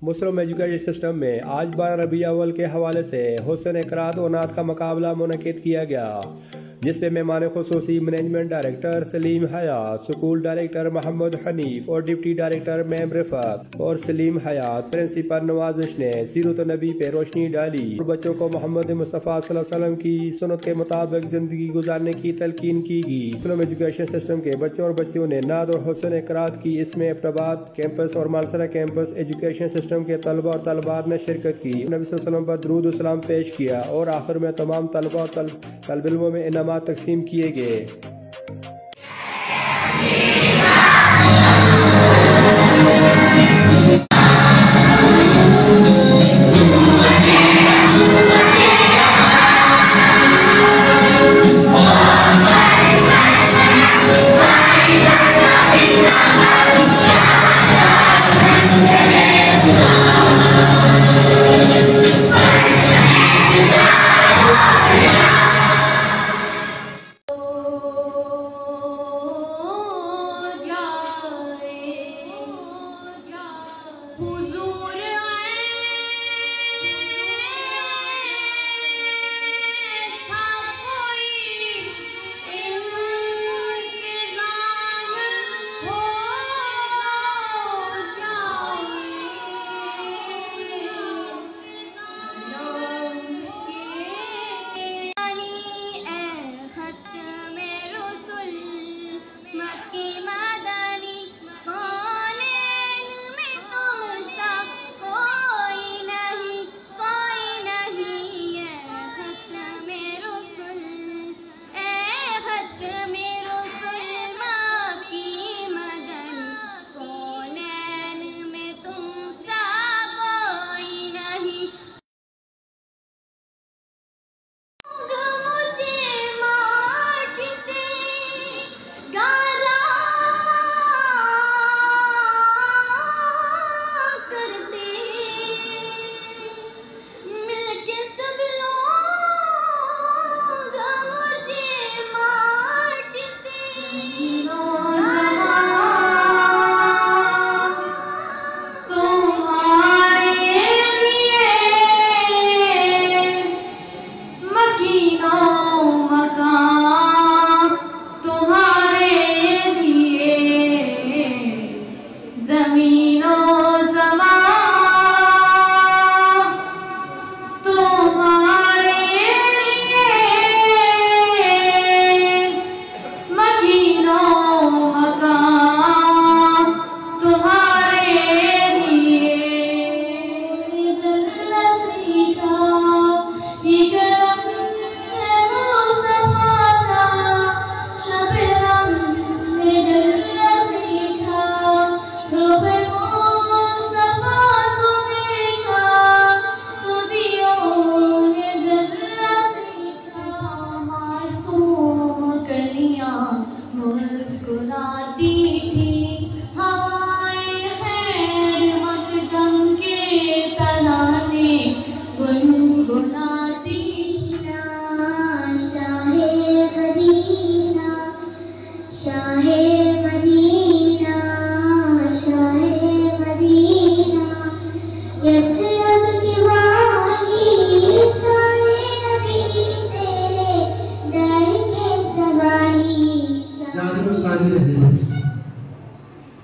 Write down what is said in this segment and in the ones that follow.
मुस्लिम education system में आज 12 रबी अव्वल के हवाले से हुस्न क़राअत व नात का मुकाबला मुनक़िद किया गया, जिसमें मेहमान खुसूसी मैनेजमेंट डायरेक्टर सलीम हयात, स्कूल डायरेक्टर मोहम्मद हनीफ और डिप्टी डायरेक्टर मैम रिफत और सलीम हयात, प्रिंसिपल नवाजिश ने सीरत नबी पे रोशनी डाली और बच्चों को मोहम्मद मुस्तफ़ा सल्लल्लाहु अलैहि वसल्लम की सुन्नत के मुताबिक ज़िंदगी गुजारने की तलकीन की गई। मुस्लिम एजुकेशन सिस्टम के बच्चों और बच्चियों ने नात और हुस्न क़राअत की। इसमें अब्टाबाद कैंपस और मालसरा कैंपस एजुकेशन सिस्टम के तलबा और तलबात ने शिरकत की, नबी सल्लल्लाहु अलैहि वसल्लम पर दुरूद व सलाम पेश किया और आखिर में तमाम तलबा और तलब इल्मों में इनामात तकसीम किए गए।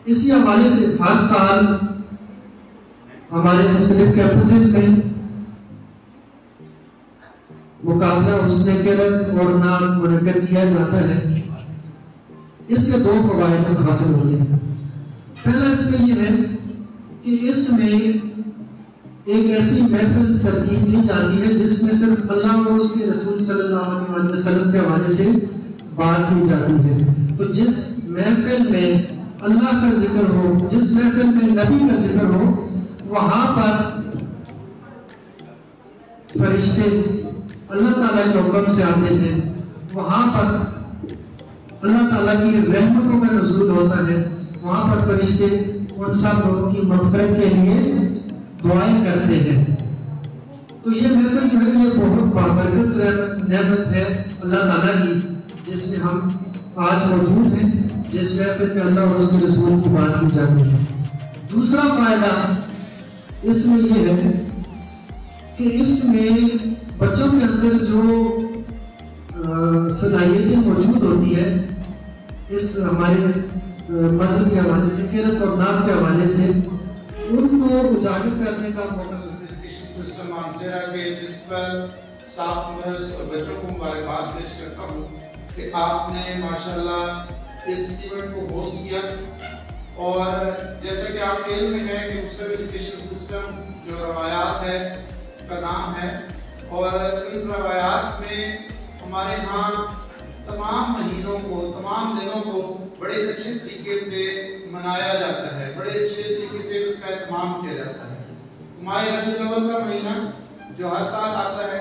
इसी हवाले से हर साल हमारे मुख्तलिफ कैंपसेस में मुकाबला हुस्न क़राअत और नात मुनक़्क़िद किया जाता है। इसके दो फ़वाइद हासिल होते हैं। पहला इसमें यह है कि इसमें एक ऐसी महफिल तरतीब दी जाती है जिसमें सिर्फ अल्लाह और उसके रसूल सल्लल्लाहु अलैहि वसल्लम के हवाले से बात की जाती है। तो जिस महफिल में अल्लाह का जिक्र हो, जिस महफिल में नबी का जिक्र हो, वहां पर फरिश्ते अल्लाह ताला के हुक्म से आते हैं। वहां पर अल्लाह ताला की रहमतों का नुज़ूल होता है। वहां पर फरिश्ते उन सब लोगों की मग़फ़िरत के लिए दुआएं करते हैं। तो ये महफिल जो है ये बहुत बाबरकत नेमत है अल्लाह ताला की, जिसमें हम आज मौजूद हैं, जिस महफिल में अल्लाह और उसके रसूल की बात की जाती है। दूसरा फायदा इसमें ये है कि इसमें बच्चों के अंदर जो सलाहियतें मौजूद होती है, इस हमारे मजहब के हवाले से, किरत और नात के हवाले से, उनको उजागर करने का मौका। एजुकेशन सिस्टम मानसेरा के प्रिंसिपल, स्टाफ मेंबर्स और बच्चों को मुबारकबाद पेश करता हूँ कि आपने माशाल्लाह इस इवेंट को होस्ट किया। और जैसा कि आपके इल्म में है कि मुस्लिम एजुकेशन सिस्टम जो रवायात है का नाम है, और इन रवायात में हमारे यहाँ तमाम महीनों को, तमाम दिनों को बड़े अच्छे तरीके से मनाया जाता है, बड़े अच्छे तरीके से उसका एहतमाम किया जाता है। हमारे रबीउल अव्वल का महीना जो हर साल आता है,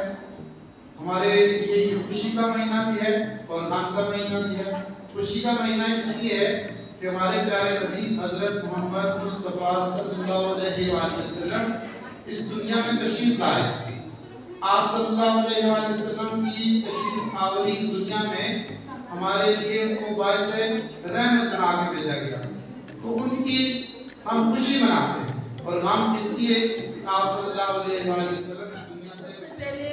हमारे लिए ये खुशी का महीना भी है और गम का महीना भी है। खुशी का महीना इसलिए है कि हमारे प्यारे नबी हजरत मोहम्मद मुस्तफा सल्लल्लाहु अलैहि वसल्लम इस दुनिया में तशरीफ लाए। आप सल्लल्लाहु अलैहि वसल्लम की तशरीफ आवरी इस दुनिया में हमारे लिए को बायस रहमत बना के भेजा गया, तो उनकी हम खुशी मनाते हैं। और हम इसलिए आप सल्लल्लाहु अलैहि वसल्लम इस दुनिया से पहले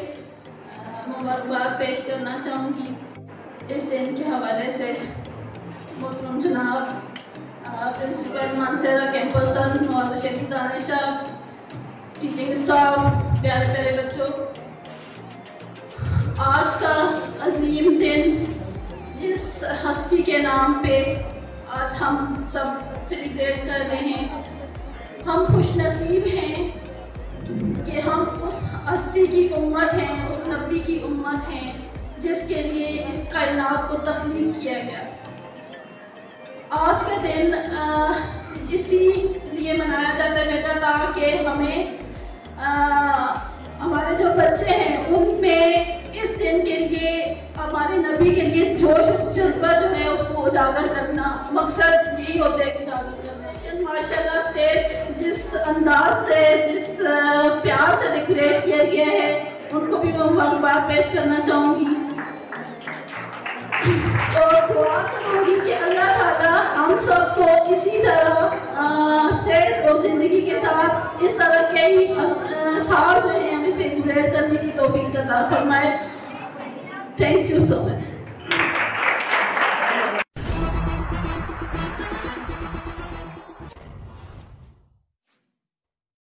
मुबारकबाद पेश करना चाहूँगी इस दिन के हवाले से। मोहतरम जनाब प्रिंसिपल मानसेरा कैंपस और शहीद दानिश साहब, टीचिंग स्टाफ, प्यारे प्यारे बच्चों, आज का अजीम दिन जिस हस्ती के नाम पे आज हम सब सेलिब्रेट कर रहे हैं, हम खुशनसीब हैं कि हम उस हस्ती की उम्मत हैं, उस नबी की उम्मत हैं जिसके लिए इस कायनात को तख्लीक किया गया। आज का दिन इसी लिए मनाया जाता है बेटा, ताकि हमें हमारे जो बच्चे हैं उनमें इस दिन के लिए, हमारे नबी के लिए जोश जज्बा जो है उसको उजागर करना, मकसद यही होता है कि उजागर करना। माशाल्लाह स्टेज जिस अंदाज से, जिस प्यार से डेकोरेट किया गया है, उनको भी मैं मुबारकबाद पेश करना चाहूँगी। और दुआ करूँगी कि अल्लाह ताला हम सबको इसी तरह सेहत और जिंदगी के साथ इस तरह के ही साल जो है हमें सेलिब्रेट करने की तौफीक अता फरमाए। Thank you so much.